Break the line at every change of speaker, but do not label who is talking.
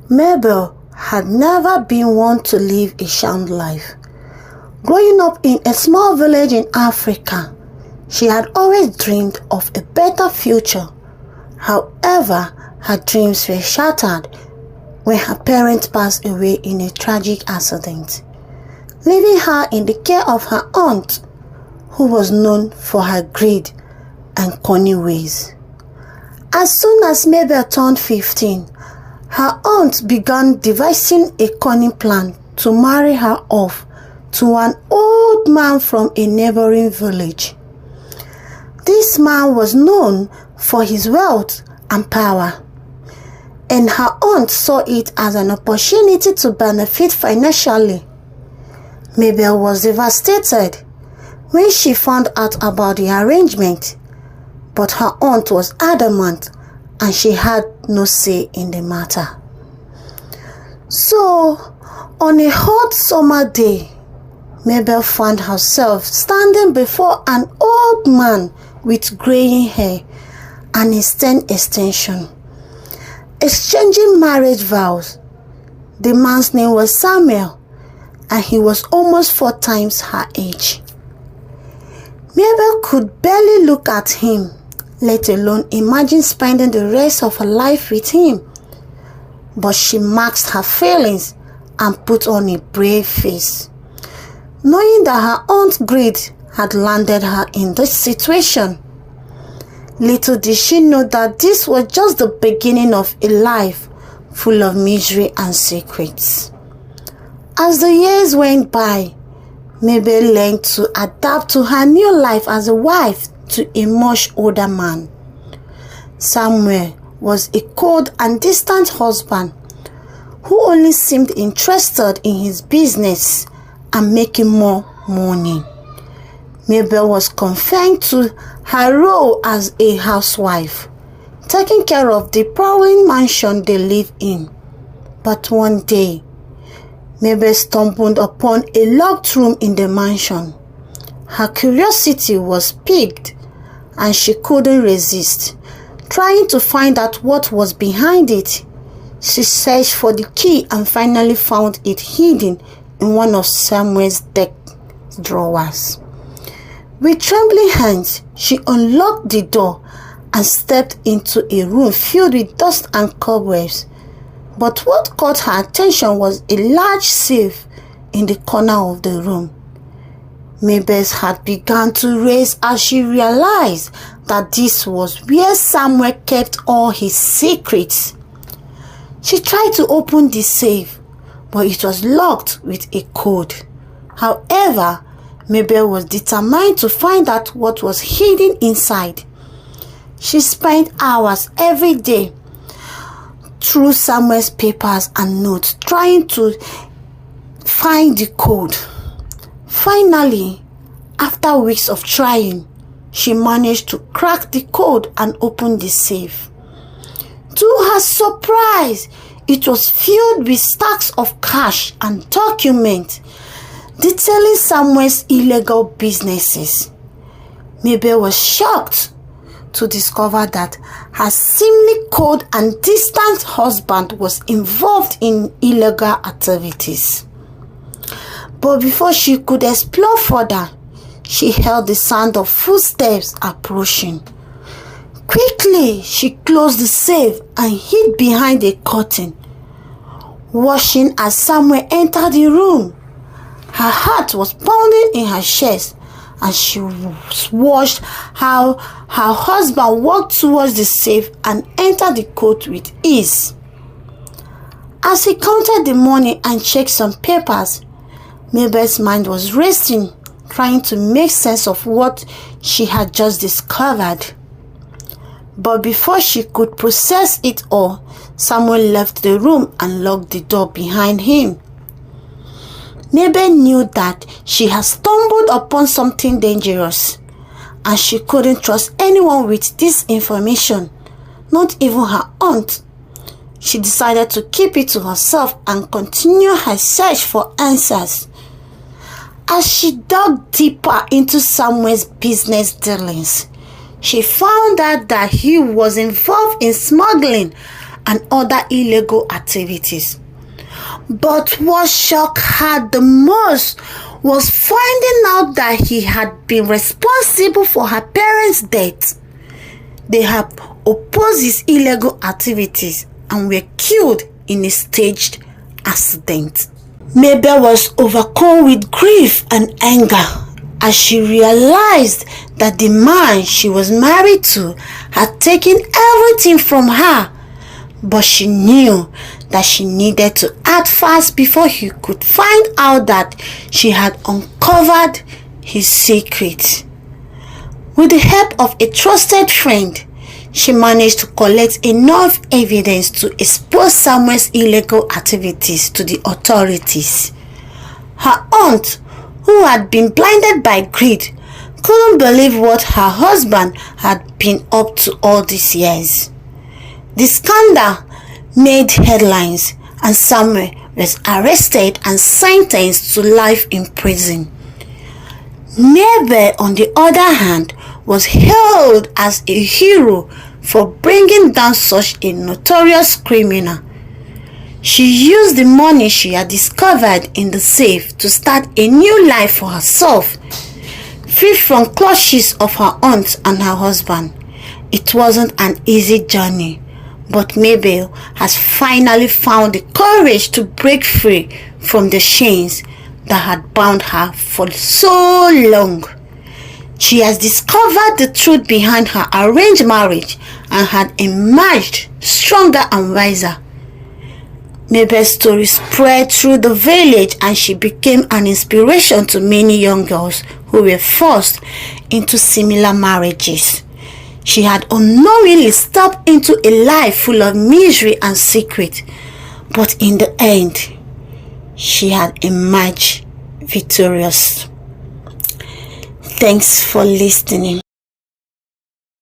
Mabel had never been one to live a charmed life. Growing up in a small village in Africa, she had always dreamed of a better future. However, her dreams were shattered when her parents passed away in a tragic accident, leaving her in the care of her aunt, who was known for her greed and cunning ways. As soon as Mabel turned 15, her aunt began devising a cunning plan to marry her off to an old man from a neighboring village. This man was known for his wealth and power, and her aunt saw it as an opportunity to benefit financially. Mabel was devastated when she found out about the arrangement, but her aunt was adamant and she had no say in the matter. So, on a hot summer day, Mabel found herself standing before an old man with graying hair and a thin extension, exchanging marriage vows. The man's name was Samuel, and he was almost 4 times her age. Mabel could barely look at him, let alone imagine spending the rest of her life with him. But she masked her feelings and put on a brave face, knowing that her aunt's greed had landed her in this situation. Little did she know that this was just the beginning of a life full of misery and secrets. As the years went by, Mabel learned to adapt to her new life as a wife to a much older man. Samuel was a cold and distant husband who only seemed interested in his business and making more money. Mabel was confined to her role as a housewife, taking care of the prowling mansion they lived in. But one day, Mabel stumbled upon a locked room in the mansion. Her curiosity was piqued and she couldn't resist, trying to find out what was behind it. She searched for the key and finally found it hidden in one of Samuel's desk drawers. With trembling hands, she unlocked the door and stepped into a room filled with dust and cobwebs. But what caught her attention was a large safe in the corner of the room. Mabel's heart began to race as she realized that this was where Samuel kept all his secrets. She tried to open the safe, but it was locked with a code. However, Mabel was determined to find out what was hidden inside. She spent hours every day through Samuel's papers and notes trying to find the code. Finally, after weeks of trying, she managed to crack the code and open the safe. To her surprise, it was filled with stacks of cash and documents detailing Samuel's illegal businesses. Mabel was shocked to discover that her seemingly cold and distant husband was involved in illegal activities. But before she could explore further, she heard the sound of footsteps approaching. Quickly, she closed the safe and hid behind a curtain, watching as Samuel entered the room. Her heart was pounding in her chest as she watched how her husband walked towards the safe and entered the code with ease. As he counted the money and checked some papers, Mabel's mind was racing, trying to make sense of what she had just discovered. But before she could process it all, Samuel left the room and locked the door behind him. Mabel knew that she had stumbled upon something dangerous, and she couldn't trust anyone with this information, not even her aunt. She decided to keep it to herself and continue her search for answers. As she dug deeper into Samuel's business dealings, she found out that he was involved in smuggling and other illegal activities. But what shocked her the most was finding out that he had been responsible for her parents' death. They had opposed his illegal activities and were killed in a staged accident. Mabel was overcome with grief and anger as she realized that the man she was married to had taken everything from her, but she knew that she needed to act fast before he could find out that she had uncovered his secret. With the help of a trusted friend, she managed to collect enough evidence to expose Samuel's illegal activities to the authorities. Her aunt, who had been blinded by greed, couldn't believe what her husband had been up to all these years. The scandal made headlines and Samuel was arrested and sentenced to life in prison. Mabel, on the other hand, was hailed as a hero for bringing down such a notorious criminal. She used the money she had discovered in the safe to start a new life for herself, free from clutches of her aunt and her husband. It wasn't an easy journey, but Mabel has finally found the courage to break free from the chains that had bound her for so long. She has discovered the truth behind her arranged marriage and had emerged stronger and wiser. Mabel's story spread through the village and she became an inspiration to many young girls who were forced into similar marriages. She had unknowingly stepped into a life full of misery and secret, but in the end, she had emerged victorious. Thanks for listening.